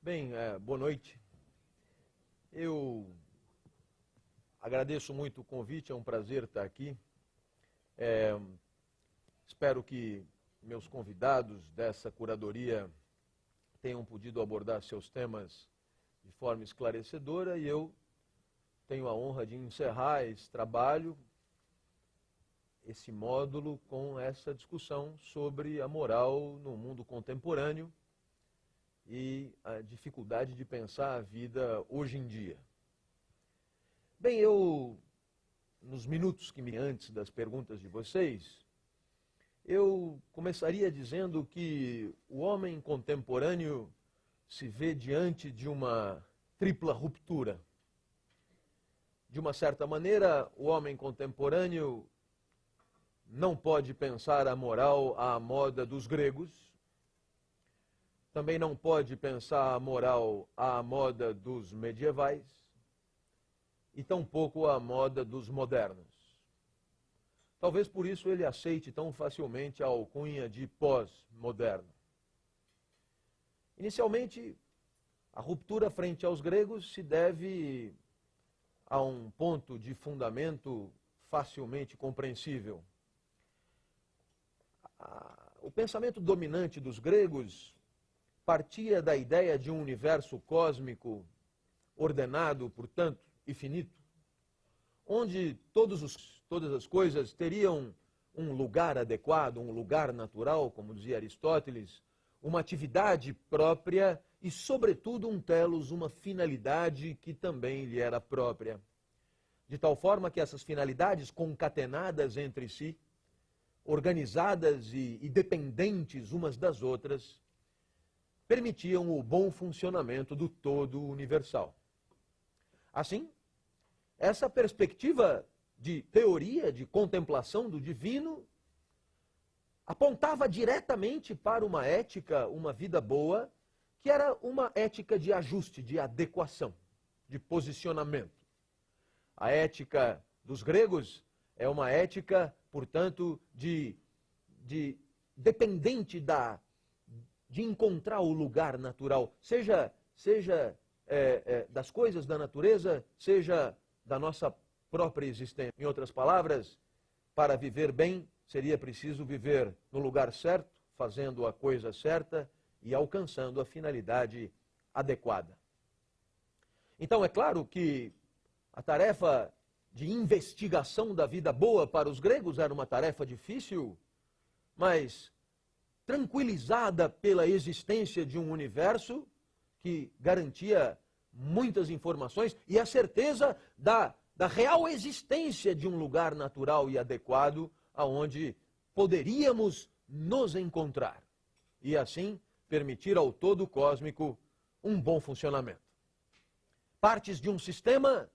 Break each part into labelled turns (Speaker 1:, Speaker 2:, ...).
Speaker 1: Bem, boa noite. Eu agradeço muito o convite, é um prazer estar aqui. Espero que meus convidados dessa curadoria tenham podido abordar seus temas de forma esclarecedora e eu tenho a honra de encerrar esse trabalho, esse módulo, com essa discussão sobre a moral no mundo contemporâneo e a dificuldade de pensar a vida hoje em dia. Bem, nos minutos que me antes das perguntas de vocês, eu começaria dizendo que o homem contemporâneo se vê diante de uma tripla ruptura. De uma certa maneira, o homem contemporâneo não pode pensar a moral à moda dos gregos, também não pode pensar a moral à moda dos medievais e tampouco à moda dos modernos. Talvez por isso ele aceite tão facilmente a alcunha de pós-moderno. Inicialmente, a ruptura frente aos gregos se deve a um ponto de fundamento facilmente compreensível. O pensamento dominante dos gregos partia da ideia de um universo cósmico ordenado, portanto, e finito, onde todas as coisas teriam um lugar adequado, um lugar natural, como dizia Aristóteles, uma atividade própria e, sobretudo, um telos, uma finalidade que também lhe era própria. De tal forma que essas finalidades, concatenadas entre si, organizadas e dependentes umas das outras, permitiam o bom funcionamento do todo universal. Assim, essa perspectiva de teoria, de contemplação do divino, apontava diretamente para uma ética, uma vida boa, que era uma ética de ajuste, de adequação, de posicionamento. A ética dos gregos é uma ética, portanto, dependente de encontrar o lugar natural, seja das coisas da natureza, seja da nossa própria existência. Em outras palavras, para viver bem, seria preciso viver no lugar certo, fazendo a coisa certa e alcançando a finalidade adequada. Então, é claro que a tarefa de investigação da vida boa para os gregos era uma tarefa difícil, mas tranquilizada pela existência de um universo que garantia muitas informações e a certeza da real existência de um lugar natural e adequado aonde poderíamos nos encontrar e assim permitir ao todo cósmico um bom funcionamento. Partes de um sistema,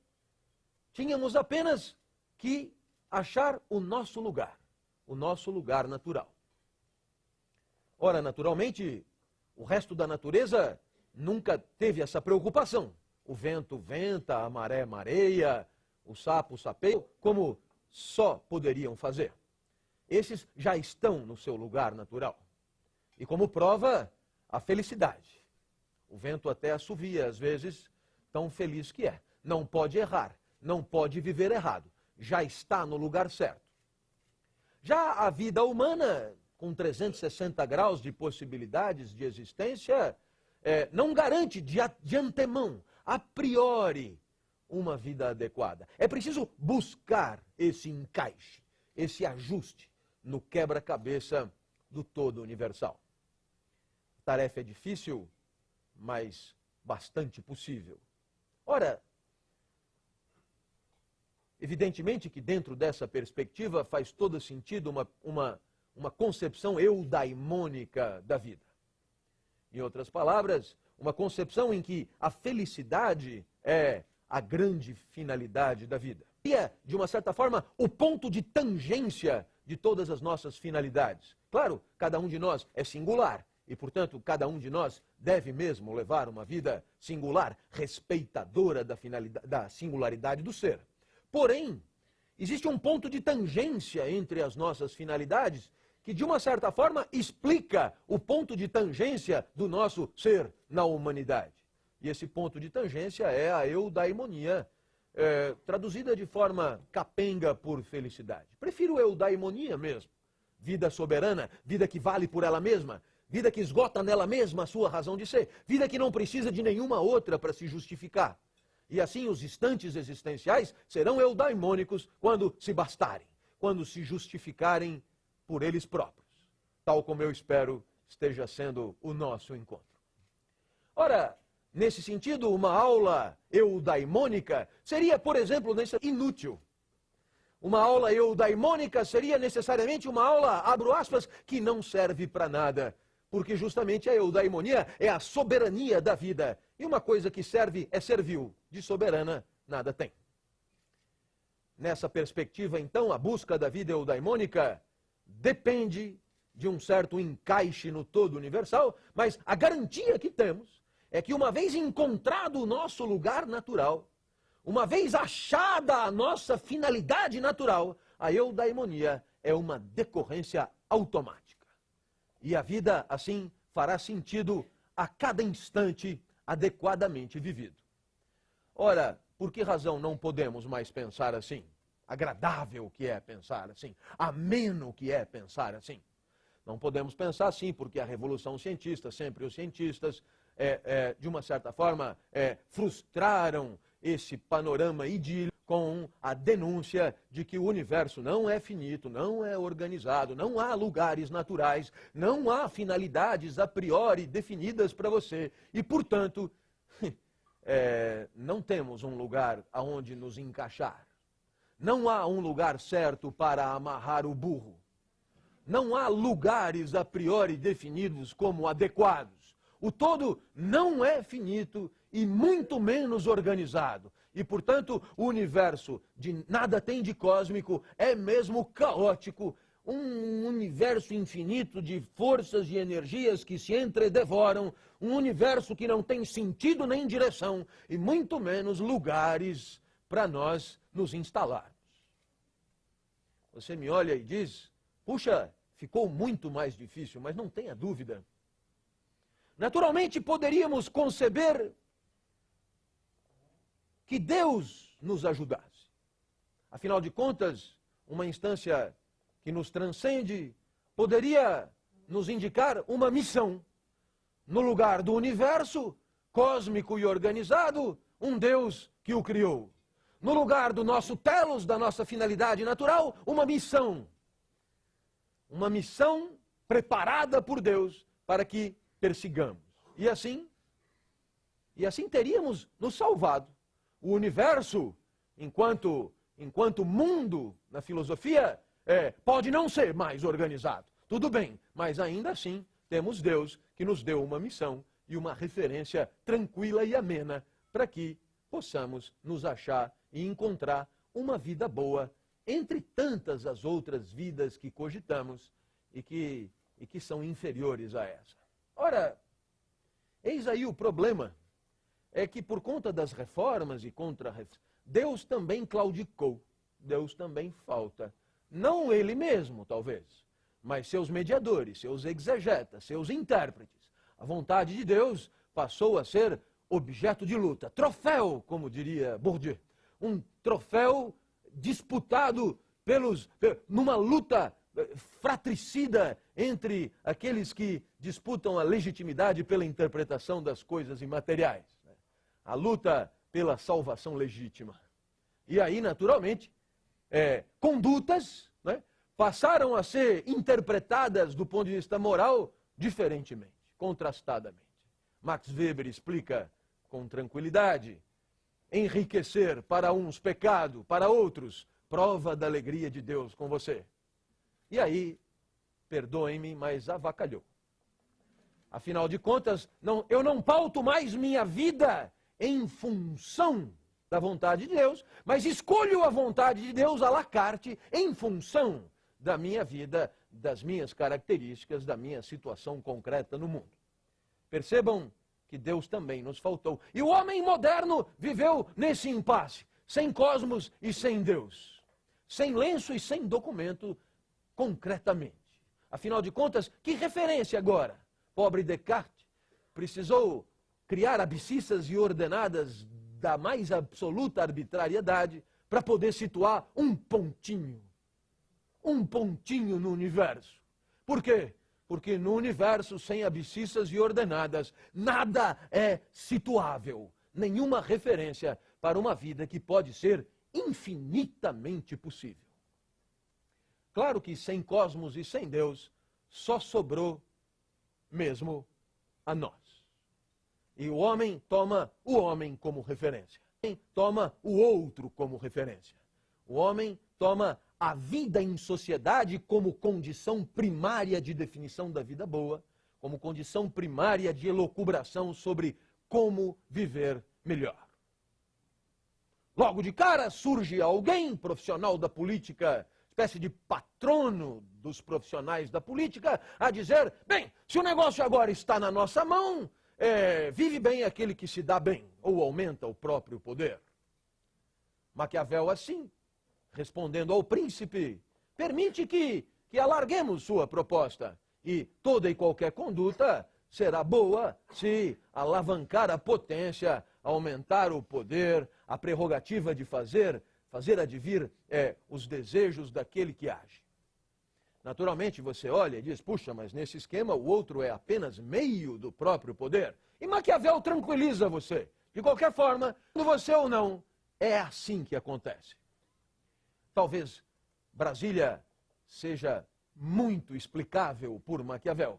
Speaker 1: tínhamos apenas que achar o nosso lugar natural. Ora, naturalmente, o resto da natureza nunca teve essa preocupação. O vento venta, a maré mareia, o sapo sapeia, como só poderiam fazer. Esses já estão no seu lugar natural. E como prova, a felicidade. O vento até assovia, às vezes, tão feliz que é. Não pode errar, não pode viver errado. Já está no lugar certo. Já a vida humana, com 360 graus de possibilidades de existência, não garante de antemão, a priori, uma vida adequada. É preciso buscar esse encaixe, esse ajuste no quebra-cabeça do todo universal. A tarefa é difícil, mas bastante possível. Ora, evidentemente que dentro dessa perspectiva faz todo sentido uma concepção eudaimônica da vida. Em outras palavras, uma concepção em que a felicidade é a grande finalidade da vida. E é, de uma certa forma, o ponto de tangência de todas as nossas finalidades. Claro, cada um de nós é singular e, portanto, cada um de nós deve mesmo levar uma vida singular, respeitadora da singularidade do ser. Porém, existe um ponto de tangência entre as nossas finalidades que, de uma certa forma, explica o ponto de tangência do nosso ser na humanidade. E esse ponto de tangência é a eudaimonia, traduzida de forma capenga por felicidade. Prefiro eudaimonia mesmo. Vida soberana, vida que vale por ela mesma, vida que esgota nela mesma a sua razão de ser, vida que não precisa de nenhuma outra para se justificar. E assim os instantes existenciais serão eudaimônicos quando se bastarem, quando se justificarem por eles próprios, tal como eu espero esteja sendo o nosso encontro. Ora, nesse sentido, uma aula eudaimônica seria, por exemplo, inútil. Uma aula eudaimônica seria necessariamente uma aula, abro aspas, que não serve para nada. Porque justamente a eudaimonia é a soberania da vida. E uma coisa que serve é servil. De soberana, nada tem. Nessa perspectiva, então, a busca da vida eudaimônica depende de um certo encaixe no todo universal, mas a garantia que temos é que uma vez encontrado o nosso lugar natural, uma vez achada a nossa finalidade natural, a eudaimonia é uma decorrência automática. E a vida, assim, fará sentido a cada instante adequadamente vivido. Ora, por que razão não podemos mais pensar assim? Agradável que é pensar assim, ameno que é pensar assim. Não podemos pensar assim porque a revolução cientista, sempre os cientistas, de uma certa forma, frustraram esse panorama idílico com a denúncia de que o universo não é finito, não é organizado, não há lugares naturais, não há finalidades a priori definidas para você e, portanto, não temos um lugar aonde nos encaixar. Não há um lugar certo para amarrar o burro. Não há lugares a priori definidos como adequados. O todo não é finito e muito menos organizado. E, portanto, o universo de nada tem de cósmico, é mesmo caótico, um universo infinito de forças e energias que se entredevoram, um universo que não tem sentido nem direção, e muito menos lugares para nós nos instalarmos. Você me olha e diz, puxa, ficou muito mais difícil, mas não tenha dúvida. Naturalmente, poderíamos conceber que Deus nos ajudasse. Afinal de contas, uma instância que nos transcende poderia nos indicar uma missão. No lugar do universo, cósmico e organizado, um Deus que o criou. No lugar do nosso telos, da nossa finalidade natural, uma missão. Uma missão preparada por Deus para que persigamos. E assim teríamos nos salvado. O universo, enquanto mundo na filosofia, pode não ser mais organizado. Tudo bem, mas ainda assim temos Deus que nos deu uma missão e uma referência tranquila e amena para que possamos nos achar e encontrar uma vida boa entre tantas as outras vidas que cogitamos e que são inferiores a essa. Ora, eis aí o problema, é que por conta das reformas e contra-reformas, Deus também claudicou, Deus também falta. Não ele mesmo, talvez, mas seus mediadores, seus exegetas, seus intérpretes. A vontade de Deus passou a ser objeto de luta, troféu, como diria Bourdieu. Um troféu disputado numa luta fratricida entre aqueles que disputam a legitimidade pela interpretação das coisas imateriais. A luta pela salvação legítima. E aí, naturalmente, condutas passaram a ser interpretadas do ponto de vista moral diferentemente, contrastadamente. Max Weber explica com tranquilidade: enriquecer para uns pecado, para outros prova da alegria de Deus com você. E aí, perdoem-me, mas avacalhou. Afinal de contas, eu não pauto mais minha vida em função da vontade de Deus, mas escolho a vontade de Deus à la carte em função da minha vida, das minhas características, da minha situação concreta no mundo. Percebam que Deus também nos faltou. E o homem moderno viveu nesse impasse, sem cosmos e sem Deus, sem lenço e sem documento concretamente. Afinal de contas, que referência agora? Pobre Descartes precisou criar abscissas e ordenadas da mais absoluta arbitrariedade para poder situar um pontinho no universo. Por quê? Porque no universo, sem abscissas e ordenadas, nada é situável, nenhuma referência para uma vida que pode ser infinitamente possível. Claro que sem cosmos e sem Deus, só sobrou mesmo a nós. E o homem toma o homem como referência. O homem toma o outro como referência. O homem toma a vida em sociedade como condição primária de definição da vida boa, como condição primária de elucubração sobre como viver melhor. Logo de cara surge alguém, profissional da política, espécie de patrono dos profissionais da política, a dizer, bem, se o negócio agora está na nossa mão, vive bem aquele que se dá bem, ou aumenta o próprio poder. Maquiavel, assim, respondendo ao príncipe, permite que alarguemos sua proposta, e toda e qualquer conduta será boa se alavancar a potência, aumentar o poder, a prerrogativa de fazer advir os desejos daquele que age. Naturalmente, você olha e diz, puxa, mas nesse esquema o outro é apenas meio do próprio poder. E Maquiavel tranquiliza você. De qualquer forma, você ou não, é assim que acontece. Talvez Brasília seja muito explicável por Maquiavel,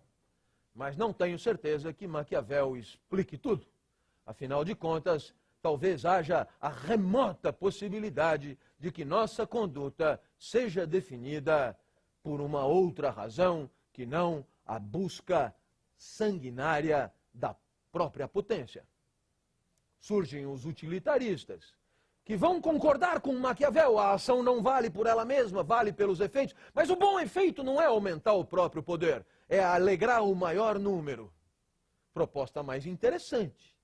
Speaker 1: mas não tenho certeza que Maquiavel explique tudo. Afinal de contas, talvez haja a remota possibilidade de que nossa conduta seja definida por uma outra razão que não a busca sanguinária da própria potência. Surgem os utilitaristas, que vão concordar com Maquiavel, a ação não vale por ela mesma, vale pelos efeitos, mas o bom efeito não é aumentar o próprio poder, é alegrar o maior número. Proposta mais interessante,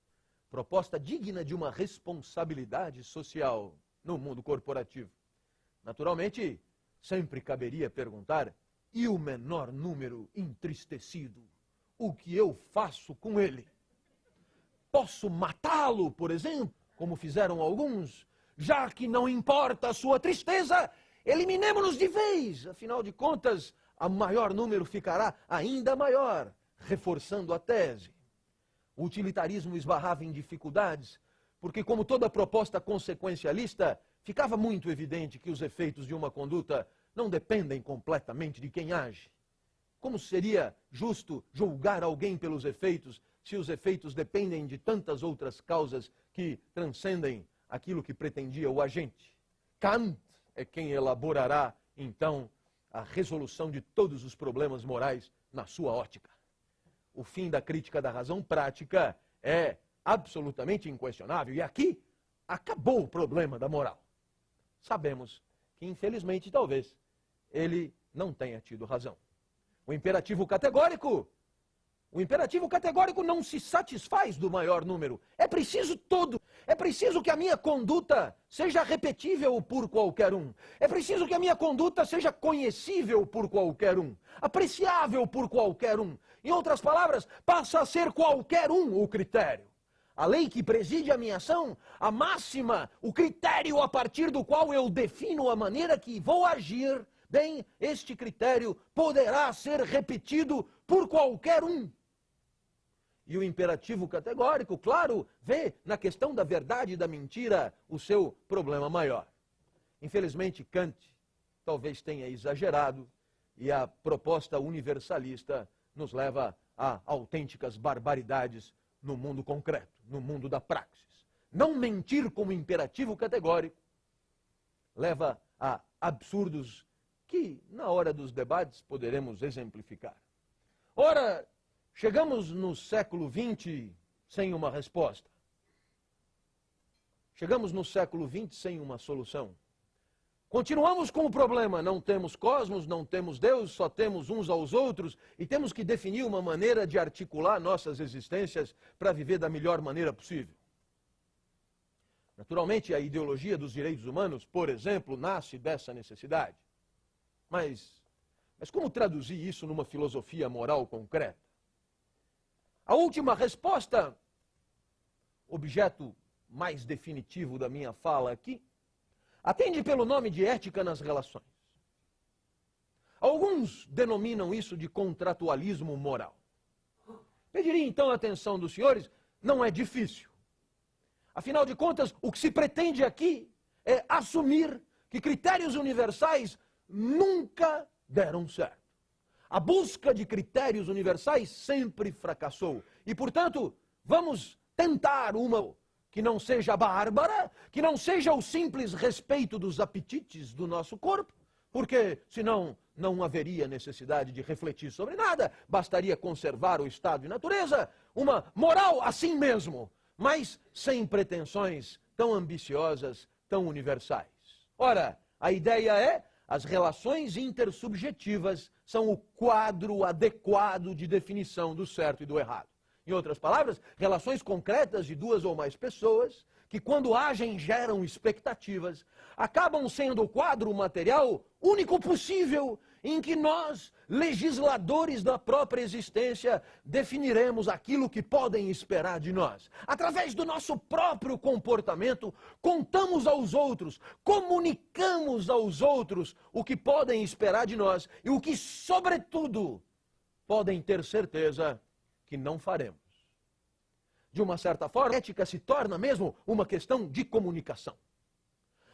Speaker 1: proposta digna de uma responsabilidade social no mundo corporativo. Naturalmente, sempre caberia perguntar, e o menor número entristecido? O que eu faço com ele? Posso matá-lo, por exemplo, como fizeram alguns? Já que não importa a sua tristeza, eliminemo-nos de vez. Afinal de contas, o maior número ficará ainda maior, reforçando a tese. O utilitarismo esbarrava em dificuldades, porque como toda proposta consequencialista, ficava muito evidente que os efeitos de uma conduta não dependem completamente de quem age. Como seria justo julgar alguém pelos efeitos, se os efeitos dependem de tantas outras causas que transcendem aquilo que pretendia o agente? Kant é quem elaborará, então, a resolução de todos os problemas morais na sua ótica. O fim da crítica da razão prática é absolutamente inquestionável. E aqui acabou o problema da moral. Sabemos que, infelizmente, talvez, ele não tenha tido razão. O imperativo categórico não se satisfaz do maior número. É preciso todo. É preciso que a minha conduta seja repetível por qualquer um. É preciso que a minha conduta seja conhecível por qualquer um. Apreciável por qualquer um. Em outras palavras, passa a ser qualquer um o critério. A lei que preside a minha ação, a máxima, o critério a partir do qual eu defino a maneira que vou agir, bem, este critério poderá ser repetido por qualquer um. E o imperativo categórico, claro, vê na questão da verdade e da mentira o seu problema maior. Infelizmente, Kant talvez tenha exagerado e a proposta universalista nos leva a autênticas barbaridades no mundo concreto, no mundo da praxis. Não mentir como imperativo categórico leva a absurdos que, na hora dos debates, poderemos exemplificar. Ora, chegamos no século XX sem uma resposta. Chegamos no século XX sem uma solução. Continuamos com o problema, não temos cosmos, não temos Deus, só temos uns aos outros e temos que definir uma maneira de articular nossas existências para viver da melhor maneira possível. Naturalmente, a ideologia dos direitos humanos, por exemplo, nasce dessa necessidade. Mas como traduzir isso numa filosofia moral concreta? A última resposta objeto mais definitivo da minha fala aqui, atende pelo nome de ética nas relações. Alguns denominam isso de contratualismo moral. Pediria então a atenção dos senhores, não é difícil. Afinal de contas, o que se pretende aqui é assumir que critérios universais nunca deram certo. A busca de critérios universais sempre fracassou. E, portanto, vamos tentar uma que não seja bárbara, que não seja o simples respeito dos apetites do nosso corpo, porque senão não haveria necessidade de refletir sobre nada, bastaria conservar o estado de natureza, uma moral assim mesmo, mas sem pretensões tão ambiciosas, tão universais. Ora, a ideia é, as relações intersubjetivas são o quadro adequado de definição do certo e do errado. Em outras palavras, relações concretas de duas ou mais pessoas, que quando agem geram expectativas, acabam sendo o quadro material único possível em que nós, legisladores da própria existência, definiremos aquilo que podem esperar de nós. Através do nosso próprio comportamento, contamos aos outros, comunicamos aos outros o que podem esperar de nós e o que, sobretudo, podem ter certeza que não faremos. De uma certa forma, a ética se torna mesmo uma questão de comunicação.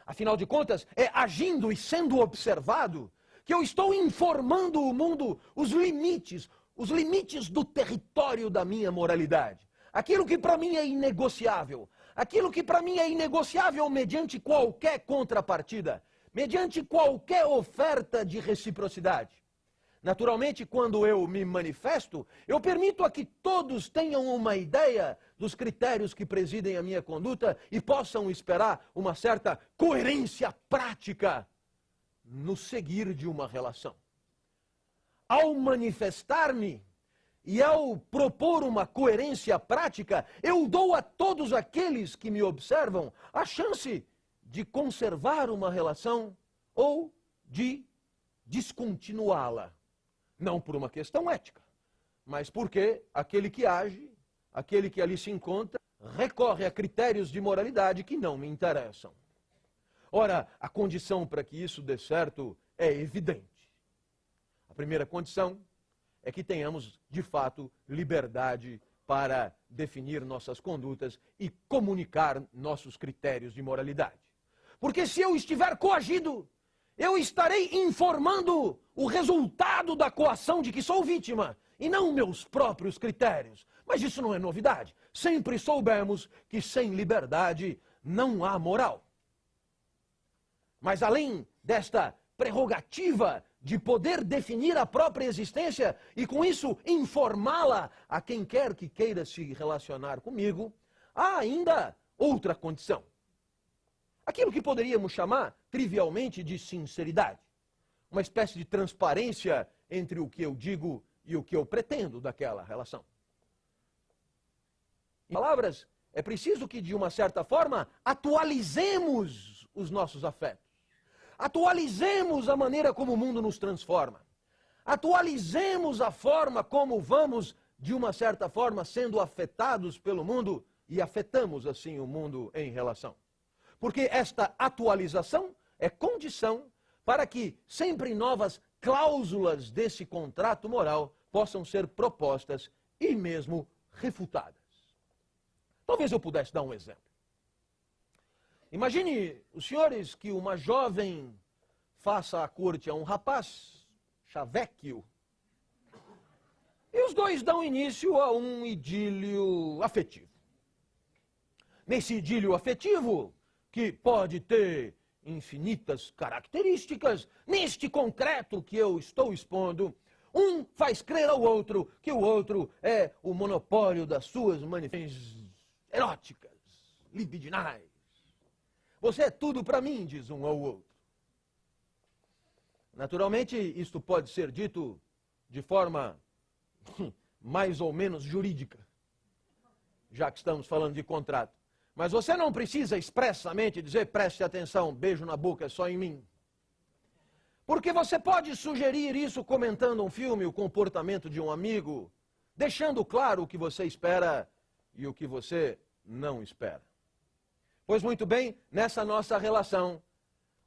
Speaker 1: Afinal de contas, é agindo e sendo observado que eu estou informando o mundo os limites do território da minha moralidade. Aquilo que para mim é inegociável, aquilo que para mim é inegociável mediante qualquer contrapartida, mediante qualquer oferta de reciprocidade. Naturalmente, quando eu me manifesto, eu permito a que todos tenham uma ideia dos critérios que presidem a minha conduta e possam esperar uma certa coerência prática no seguir de uma relação. Ao manifestar-me e ao propor uma coerência prática, eu dou a todos aqueles que me observam a chance de conservar uma relação ou de descontinuá-la. Não por uma questão ética, mas porque aquele que age, aquele que ali se encontra, recorre a critérios de moralidade que não me interessam. Ora, a condição para que isso dê certo é evidente. A primeira condição é que tenhamos, de fato, liberdade para definir nossas condutas e comunicar nossos critérios de moralidade. Porque se eu estiver coagido, eu estarei informando o resultado da coação de que sou vítima, e não meus próprios critérios. Mas isso não é novidade. Sempre soubemos que sem liberdade não há moral. Mas além desta prerrogativa de poder definir a própria existência e com isso informá-la a quem quer que queira se relacionar comigo, há ainda outra condição. Aquilo que poderíamos chamar trivialmente de sinceridade. Uma espécie de transparência entre o que eu digo e o que eu pretendo daquela relação. Em palavras, é preciso que, de uma certa forma, atualizemos os nossos afetos. Atualizemos a maneira como o mundo nos transforma. Atualizemos a forma como vamos, de uma certa forma, sendo afetados pelo mundo e afetamos, assim, o mundo em relação. Porque esta atualização é condição para que sempre novas cláusulas desse contrato moral possam ser propostas e mesmo refutadas. Talvez eu pudesse dar um exemplo. Imagine, os senhores, que uma jovem faça a corte a um rapaz chavequio e os dois dão início a um idílio afetivo. Nesse idílio afetivo, que pode ter infinitas características, neste concreto que eu estou expondo, um faz crer ao outro que o outro é o monopólio das suas manifestações eróticas, libidinais. Você é tudo para mim, diz um ao outro. Naturalmente, isto pode ser dito de forma mais ou menos jurídica, já que estamos falando de contrato. Mas você não precisa expressamente dizer, preste atenção, beijo na boca é só em mim. Porque você pode sugerir isso comentando um filme, o comportamento de um amigo, deixando claro o que você espera e o que você não espera. Pois muito bem, nessa nossa relação,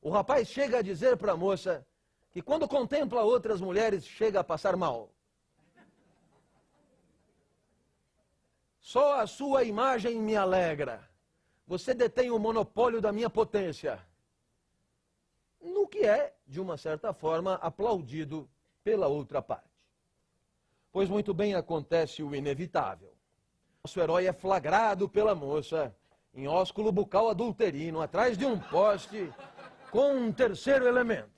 Speaker 1: o rapaz chega a dizer para a moça que quando contempla outras mulheres chega a passar mal. Só a sua imagem me alegra. Você detém o monopólio da minha potência. No que é, de uma certa forma, aplaudido pela outra parte. Pois muito bem acontece o inevitável. Nosso herói é flagrado pela moça em ósculo bucal adulterino, atrás de um poste, com um terceiro elemento.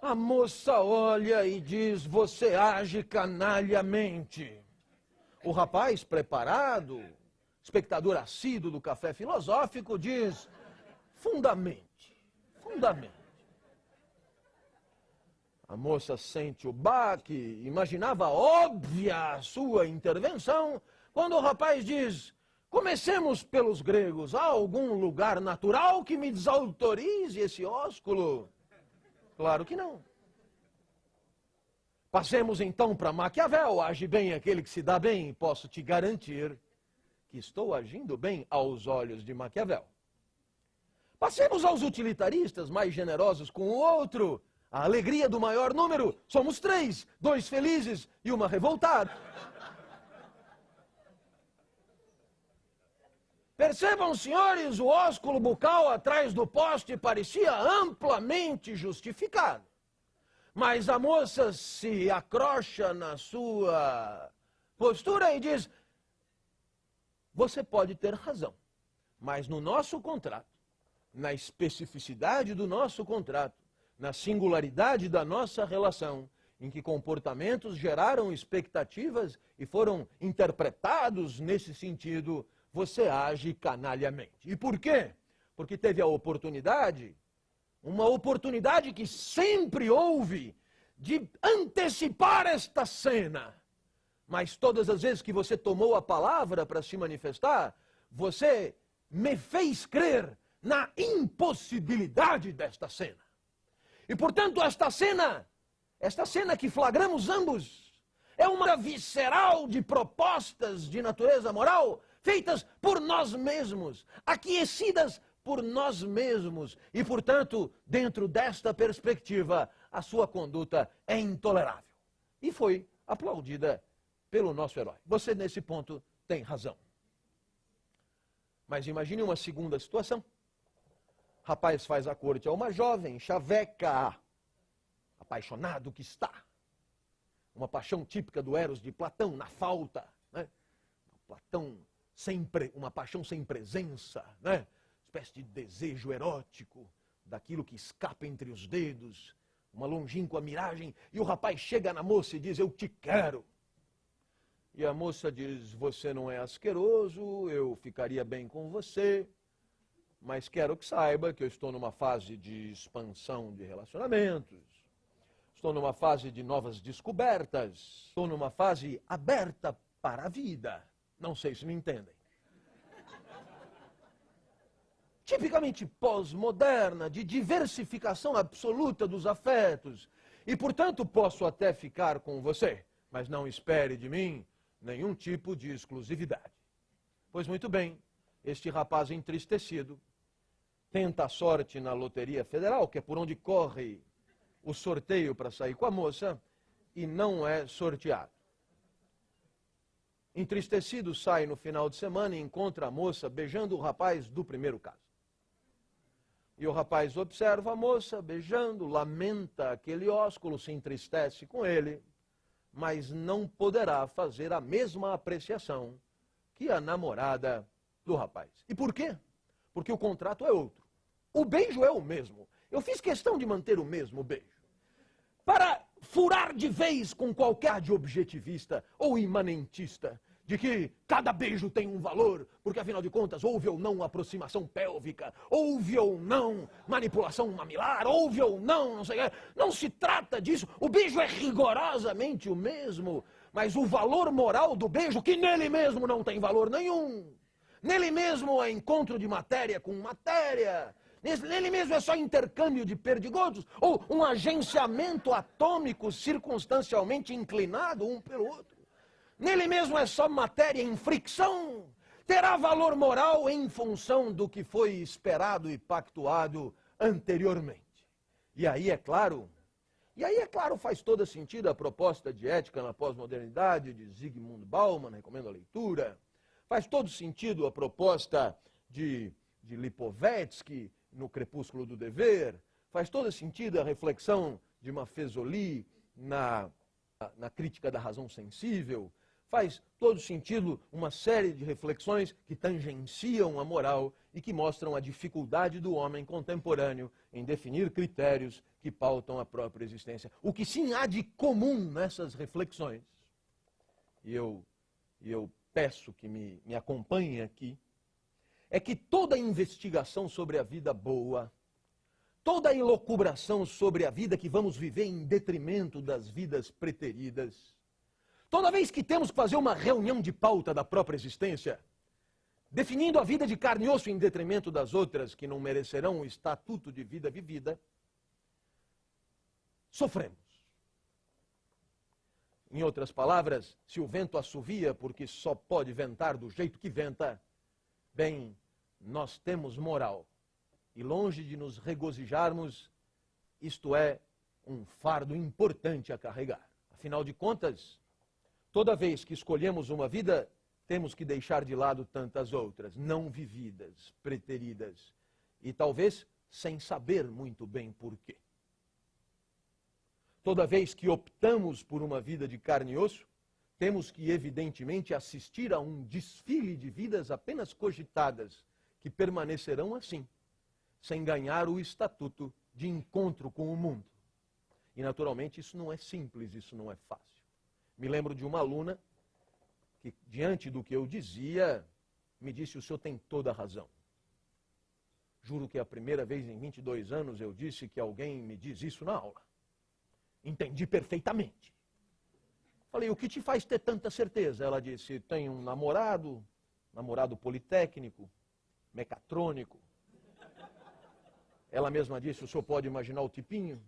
Speaker 1: A moça olha e diz, você age canalhamente. O rapaz, preparado, espectador assíduo do café filosófico, diz, fundamente. A moça sente o baque, imaginava óbvia a sua intervenção, quando o rapaz diz, comecemos pelos gregos, há algum lugar natural que me desautorize esse ósculo? Claro que não. Passemos então para Maquiavel, age bem aquele que se dá bem, posso te garantir que estou agindo bem aos olhos de Maquiavel. Passemos aos utilitaristas, mais generosos com o outro, a alegria do maior número, somos 3, 2 felizes e uma revoltada. Percebam, senhores, o ósculo bucal atrás do poste parecia amplamente justificado. Mas a moça se acrocha na sua postura e diz, você pode ter razão, mas no nosso contrato, na especificidade do nosso contrato, na singularidade da nossa relação, em que comportamentos geraram expectativas e foram interpretados nesse sentido, você age canalhamente. E por quê? Porque teve a oportunidade, uma oportunidade que sempre houve, de antecipar esta cena. Mas todas as vezes que você tomou a palavra para se manifestar, você me fez crer na impossibilidade desta cena. E portanto esta cena que flagramos ambos, é uma visceral de propostas de natureza moral, feitas por nós mesmos, aquecidas por nós mesmos. E, portanto, dentro desta perspectiva, a sua conduta é intolerável. E foi aplaudida pelo nosso herói. Você, nesse ponto, tem razão. Mas imagine uma segunda situação. Rapaz faz a corte a uma jovem, chaveca, apaixonado que está. Uma paixão típica do Eros de Platão, na falta, né? Platão uma paixão sem presença, né? Espécie de desejo erótico, daquilo que escapa entre os dedos, uma longínqua miragem, e o rapaz chega na moça e diz, eu te quero. E a moça diz, você não é asqueroso, eu ficaria bem com você, mas quero que saiba que eu estou numa fase de expansão de relacionamentos, estou numa fase de novas descobertas, estou numa fase aberta para a vida. Não sei se me entendem. Tipicamente pós-moderna, de diversificação absoluta dos afetos. E, portanto, posso até ficar com você, mas não espere de mim nenhum tipo de exclusividade. Pois muito bem, este rapaz entristecido tenta a sorte na Loteria Federal, que é por onde corre o sorteio para sair com a moça, e não é sorteado. Entristecido, sai no final de semana e encontra a moça beijando o rapaz do primeiro caso. E o rapaz observa a moça beijando, lamenta aquele ósculo, se entristece com ele, mas não poderá fazer a mesma apreciação que a namorada do rapaz. E por quê? Porque o contrato é outro. O beijo é o mesmo. Eu fiz questão de manter o mesmo beijo. Para furar de vez com qualquer de objetivista ou imanentista, de que cada beijo tem um valor, porque afinal de contas houve ou não aproximação pélvica, houve ou não manipulação mamilar, houve ou não, não sei o que. Não se trata disso, o beijo é rigorosamente o mesmo, mas o valor moral do beijo, que nele mesmo não tem valor nenhum, nele mesmo é encontro de matéria com matéria, nele mesmo é só intercâmbio de perdigotos, ou um agenciamento atômico circunstancialmente inclinado um pelo outro. nele mesmo é só matéria em fricção, terá valor moral em função do que foi esperado e pactuado anteriormente. E aí é claro, faz todo sentido a proposta de ética na pós-modernidade de Zygmunt Bauman, recomendo a leitura. Faz todo sentido a proposta de Lipovetsky no Crepúsculo do Dever. Faz todo sentido a reflexão de Maffezoli na Crítica da Razão Sensível. Faz todo sentido uma série de reflexões que tangenciam a moral e que mostram a dificuldade do homem contemporâneo em definir critérios que pautam a própria existência. O que sim há de comum nessas reflexões, e eu peço que me acompanhem aqui, é que toda investigação sobre a vida boa, toda elucubração sobre a vida que vamos viver em detrimento das vidas preteridas, toda vez que temos que fazer uma reunião de pauta da própria existência, definindo a vida de carne e osso em detrimento das outras que não merecerão o estatuto de vida vivida, sofremos. Em outras palavras, se o vento assovia porque só pode ventar do jeito que venta, bem, nós temos moral. E longe de nos regozijarmos, isto é um fardo importante a carregar. Afinal de contas, toda vez que escolhemos uma vida, temos que deixar de lado tantas outras, não vividas, preteridas, e talvez sem saber muito bem por quê. Toda vez que optamos por uma vida de carne e osso, temos que, evidentemente, assistir a um desfile de vidas apenas cogitadas, que permanecerão assim, sem ganhar o estatuto de encontro com o mundo. E, naturalmente, isso não é simples, isso não é fácil. Me lembro de uma aluna que, diante do que eu dizia, me disse: o senhor tem toda a razão. Juro que é a primeira vez em 22 anos eu disse que alguém me diz isso na aula. Entendi perfeitamente. Falei: o que te faz ter tanta certeza? Ela disse: tenho um namorado politécnico, mecatrônico. Ela mesma disse: o senhor pode imaginar o tipinho?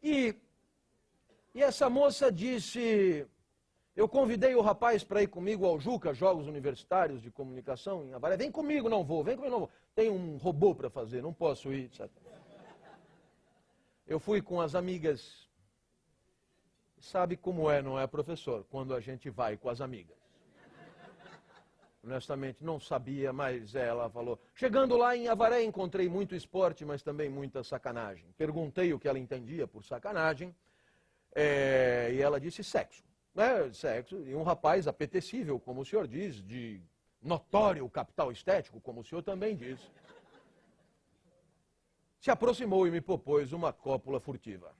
Speaker 1: E essa moça disse: eu convidei o rapaz para ir comigo ao Juca, Jogos Universitários de Comunicação em Avaré. Vem comigo, não vou, vem comigo, não vou. Tem um robô para fazer, não posso ir, etc. Eu fui com as amigas. Sabe como é, não é, professor? Quando a gente vai com as amigas. Honestamente, não sabia, mas ela falou. Chegando lá em Avaré, encontrei muito esporte, mas também muita sacanagem. Perguntei o que ela entendia por sacanagem, e ela disse sexo. Sexo, e um rapaz apetecível, como o senhor diz, de notório capital estético, como o senhor também diz, se aproximou e me propôs uma cópula furtiva.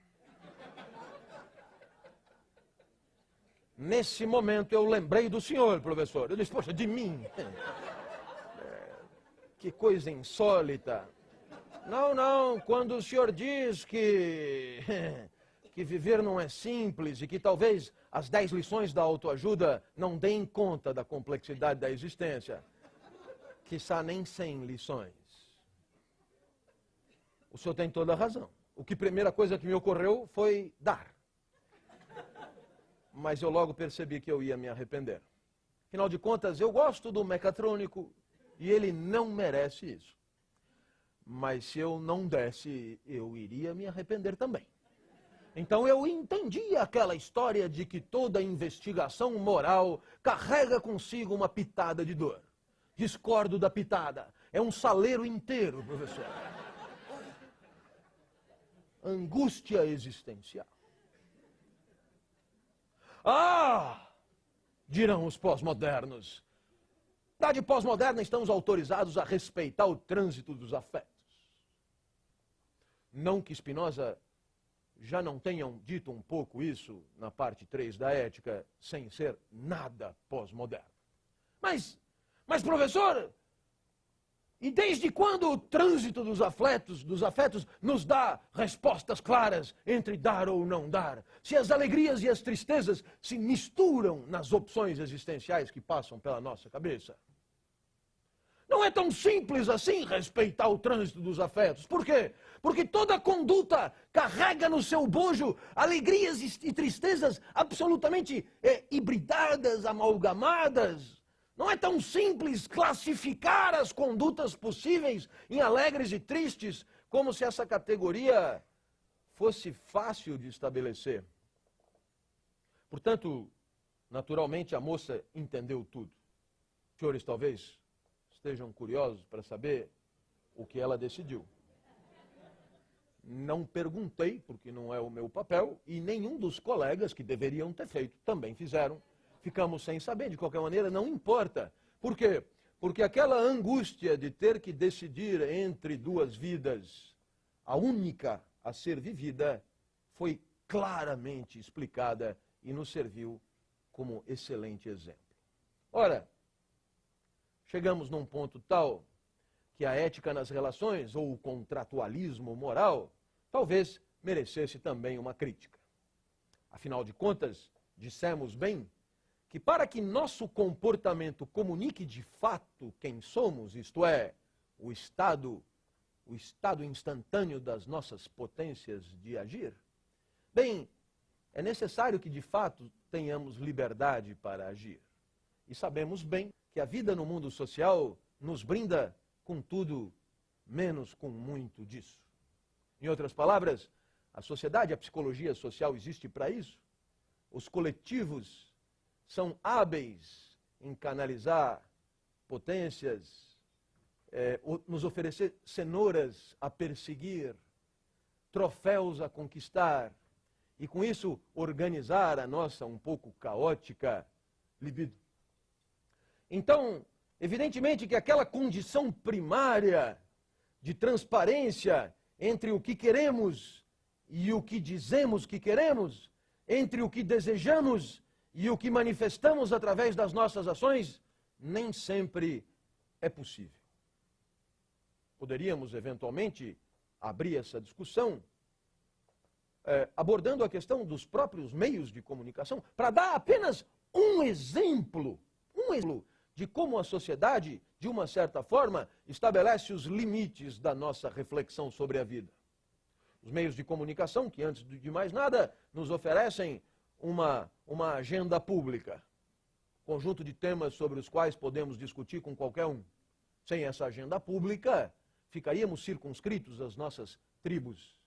Speaker 1: Nesse momento eu lembrei do senhor, professor. Eu disse: poxa, de mim? Que coisa insólita. Não, quando o senhor diz que viver não é simples e que talvez as 10 lições da autoajuda não deem conta da complexidade da existência, quiçá nem 100 lições. O senhor tem toda a razão. A primeira coisa que me ocorreu foi dar. Mas eu logo percebi que eu ia me arrepender. Afinal de contas, eu gosto do mecatrônico e ele não merece isso. Mas se eu não desse, eu iria me arrepender também. Então eu entendi aquela história de que toda investigação moral carrega consigo uma pitada de dor. Discordo da pitada. É um saleiro inteiro, professor. Angústia existencial. Dirão os pós-modernos. Na idade pós-moderna estamos autorizados a respeitar o trânsito dos afetos. Não que Spinoza já não tenham dito um pouco isso na parte 3 da ética, sem ser nada pós-moderno. Mas professor, e desde quando o trânsito dos afetos nos dá respostas claras entre dar ou não dar? Se as alegrias e as tristezas se misturam nas opções existenciais que passam pela nossa cabeça? Não é tão simples assim respeitar o trânsito dos afetos. Por quê? Porque toda conduta carrega no seu bojo alegrias e tristezas absolutamente hibridadas, amalgamadas. Não é tão simples classificar as condutas possíveis em alegres e tristes, como se essa categoria fosse fácil de estabelecer. Portanto, naturalmente a moça entendeu tudo. Os senhores talvez estejam curiosos para saber o que ela decidiu. Não perguntei, porque não é o meu papel, e nenhum dos colegas que deveriam ter feito também fizeram. Ficamos sem saber, de qualquer maneira, não importa. Por quê? Porque aquela angústia de ter que decidir entre duas vidas, a única a ser vivida, foi claramente explicada e nos serviu como excelente exemplo. Ora, chegamos num ponto tal que a ética nas relações, ou o contratualismo moral, talvez merecesse também uma crítica. Afinal de contas, dissemos bem que para que nosso comportamento comunique de fato quem somos, isto é, o estado instantâneo das nossas potências de agir, bem, é necessário que de fato tenhamos liberdade para agir. E sabemos bem que a vida no mundo social nos brinda com tudo, menos com muito disso. Em outras palavras, a sociedade, a psicologia social existe para isso. Os coletivos são hábeis em canalizar potências, nos oferecer cenouras a perseguir, troféus a conquistar, e com isso organizar a nossa um pouco caótica libido. Então, evidentemente que aquela condição primária de transparência entre o que queremos e o que dizemos que queremos, entre o que desejamos e o que manifestamos através das nossas ações, nem sempre é possível. Poderíamos, eventualmente, abrir essa discussão abordando a questão dos próprios meios de comunicação, para dar apenas um exemplo de como a sociedade, de uma certa forma, estabelece os limites da nossa reflexão sobre a vida. Os meios de comunicação, que antes de mais nada, nos oferecem uma agenda pública, conjunto de temas sobre os quais podemos discutir com qualquer um. Sem essa agenda pública, ficaríamos circunscritos às nossas tribos,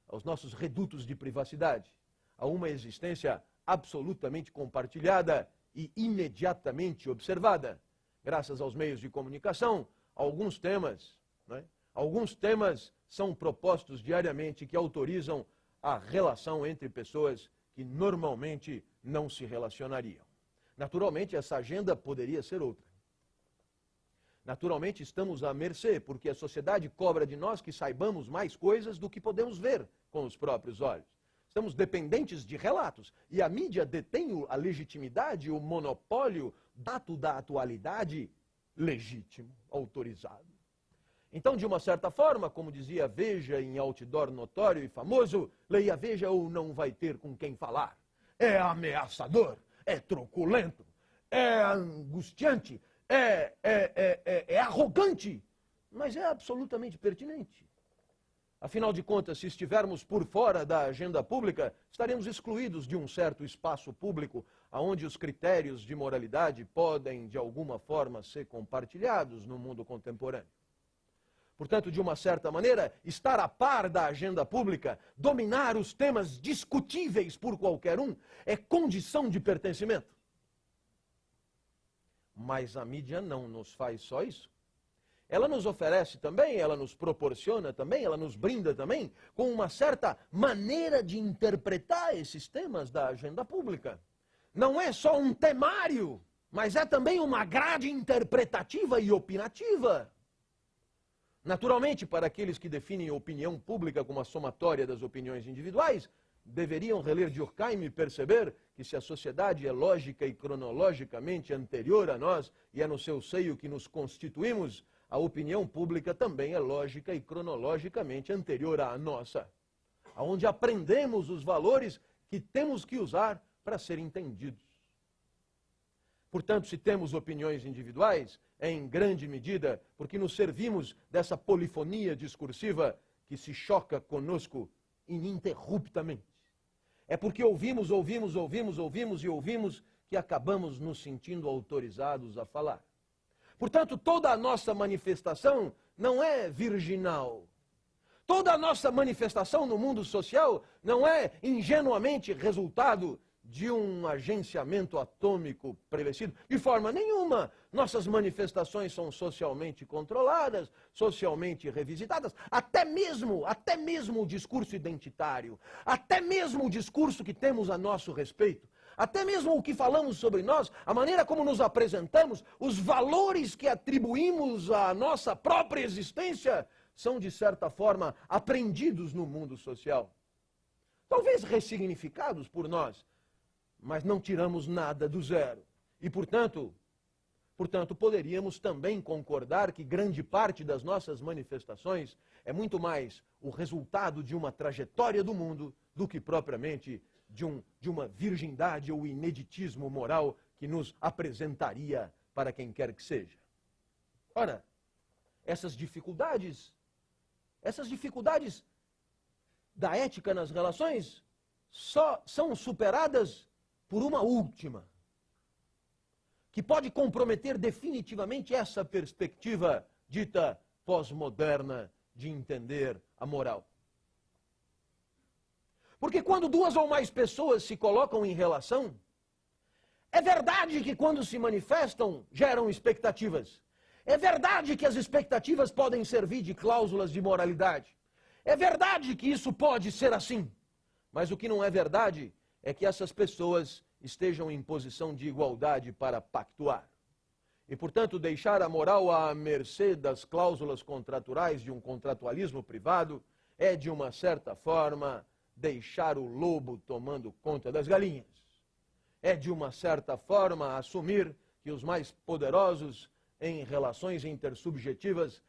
Speaker 1: aos nossos redutos de privacidade, a uma existência absolutamente compartilhada e imediatamente observada. Graças aos meios de comunicação, alguns temas são propostos diariamente que autorizam a relação entre pessoas que normalmente não se relacionariam. Naturalmente, essa agenda poderia ser outra. Naturalmente, estamos à mercê, porque a sociedade cobra de nós que saibamos mais coisas do que podemos ver com os próprios olhos. Estamos dependentes de relatos, e a mídia detém a legitimidade, o monopólio, dato da atualidade legítimo, autorizado. Então, de uma certa forma, como dizia Veja em outdoor notório e famoso, leia Veja ou não vai ter com quem falar. É ameaçador, é truculento, é angustiante, é arrogante, mas é absolutamente pertinente. Afinal de contas, se estivermos por fora da agenda pública, estaremos excluídos de um certo espaço público, onde os critérios de moralidade podem, de alguma forma, ser compartilhados no mundo contemporâneo. Portanto, de uma certa maneira, estar a par da agenda pública, dominar os temas discutíveis por qualquer um, é condição de pertencimento. Mas a mídia não nos faz só isso. Ela nos oferece também, ela nos proporciona também, ela nos brinda também com uma certa maneira de interpretar esses temas da agenda pública. Não é só um temário, mas é também uma grade interpretativa e opinativa. Naturalmente, para aqueles que definem a opinião pública como a somatória das opiniões individuais, deveriam reler Durkheim e perceber que se a sociedade é lógica e cronologicamente anterior a nós, e é no seu seio que nos constituímos, a opinião pública também é lógica e cronologicamente anterior à nossa, onde aprendemos os valores que temos que usar para ser entendidos. Portanto, se temos opiniões individuais, é em grande medida porque nos servimos dessa polifonia discursiva que se choca conosco ininterruptamente. É porque ouvimos que acabamos nos sentindo autorizados a falar. Portanto, toda a nossa manifestação não é virginal. Toda a nossa manifestação no mundo social não é ingenuamente resultado de um agenciamento atômico prevalecido. De forma nenhuma. Nossas manifestações são socialmente controladas, socialmente revisitadas, até mesmo o discurso identitário, até mesmo o discurso que temos a nosso respeito, até mesmo o que falamos sobre nós, a maneira como nos apresentamos, os valores que atribuímos à nossa própria existência, são, de certa forma, aprendidos no mundo social. Talvez ressignificados por nós, mas não tiramos nada do zero. E, portanto, poderíamos também concordar que grande parte das nossas manifestações é muito mais o resultado de uma trajetória do mundo do que propriamente de uma virgindade ou ineditismo moral que nos apresentaria para quem quer que seja. Ora, essas dificuldades da ética nas relações só são superadas por uma última, que pode comprometer definitivamente essa perspectiva dita pós-moderna de entender a moral. Porque quando duas ou mais pessoas se colocam em relação, é verdade que quando se manifestam, geram expectativas. É verdade que as expectativas podem servir de cláusulas de moralidade. É verdade que isso pode ser assim. Mas o que não é verdade é que essas pessoas estejam em posição de igualdade para pactuar. E, portanto, deixar a moral à mercê das cláusulas contratuais de um contratualismo privado é, de uma certa forma, deixar o lobo tomando conta das galinhas. É, de uma certa forma, assumir que os mais poderosos em relações intersubjetivas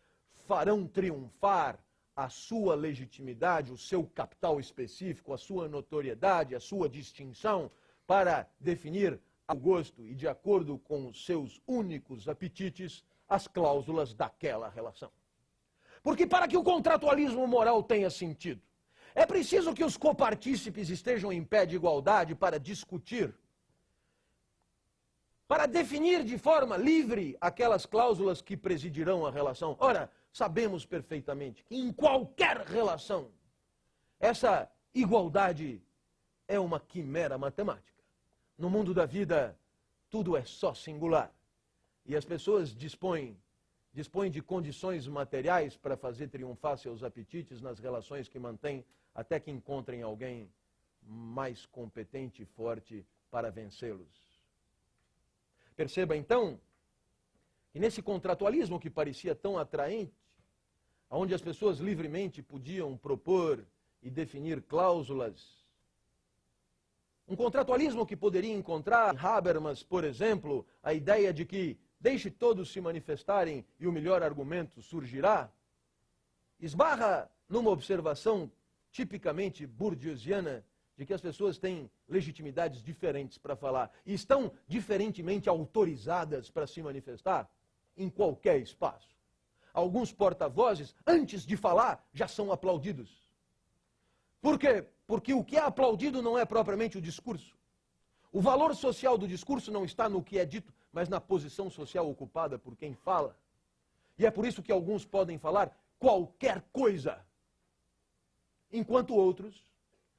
Speaker 1: farão triunfar a sua legitimidade, o seu capital específico, a sua notoriedade, a sua distinção, para definir ao gosto e de acordo com os seus únicos apetites as cláusulas daquela relação. Porque para que o contratualismo moral tenha sentido, é preciso que os copartícipes estejam em pé de igualdade para discutir, para definir de forma livre aquelas cláusulas que presidirão a relação. Ora, sabemos perfeitamente que em qualquer relação, essa igualdade é uma quimera matemática. No mundo da vida, tudo é só singular. E as pessoas dispõem de condições materiais para fazer triunfar seus apetites nas relações que mantêm, até que encontrem alguém mais competente e forte para vencê-los. Perceba, então, que nesse contratualismo que parecia tão atraente, onde as pessoas livremente podiam propor e definir cláusulas, um contratualismo que poderia encontrar em Habermas, por exemplo, a ideia de que deixe todos se manifestarem e o melhor argumento surgirá, esbarra numa observação tipicamente bourdieusiana de que as pessoas têm legitimidades diferentes para falar e estão diferentemente autorizadas para se manifestar em qualquer espaço. Alguns porta-vozes, antes de falar, já são aplaudidos. Por quê? Porque o que é aplaudido não é propriamente o discurso. O valor social do discurso não está no que é dito, mas na posição social ocupada por quem fala. E é por isso que alguns podem falar qualquer coisa, enquanto outros,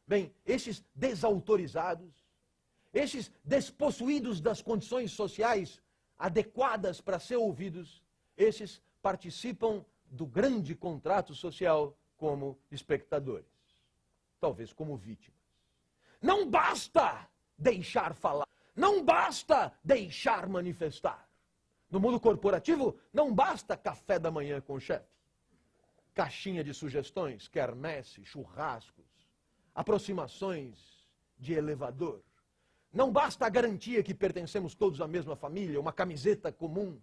Speaker 1: bem, esses desautorizados, esses despossuídos das condições sociais adequadas para ser ouvidos, esses participam do grande contrato social como espectadores, talvez como vítimas. Não basta deixar falar, não basta deixar manifestar. No mundo corporativo, não basta café da manhã com o chefe, caixinha de sugestões, quermesse, churrascos, aproximações de elevador. Não basta a garantia que pertencemos todos à mesma família, uma camiseta comum.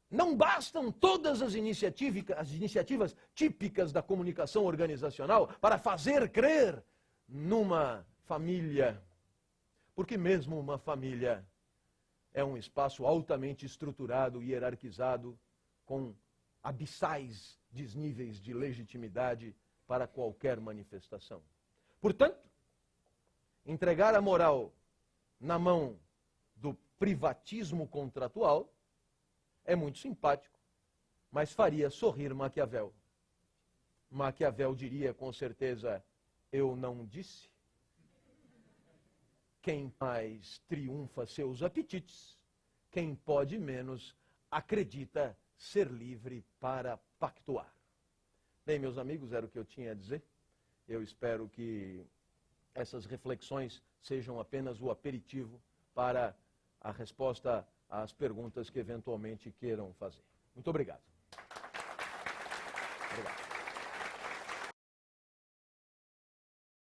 Speaker 1: Não bastam todas as iniciativas típicas da comunicação organizacional para fazer crer numa família. Porque mesmo uma família é um espaço altamente estruturado e hierarquizado, com abissais desníveis de legitimidade para qualquer manifestação. Portanto, entregar a moral na mão do privatismo contratual é muito simpático, mas faria sorrir Maquiavel. Maquiavel diria com certeza: eu não disse. Quem mais triunfa seus apetites, quem pode menos acredita ser livre para pactuar. Bem, meus amigos, era o que eu tinha a dizer. Eu espero que essas reflexões sejam apenas o aperitivo para a resposta às perguntas que eventualmente queiram fazer. Muito obrigado. Obrigado.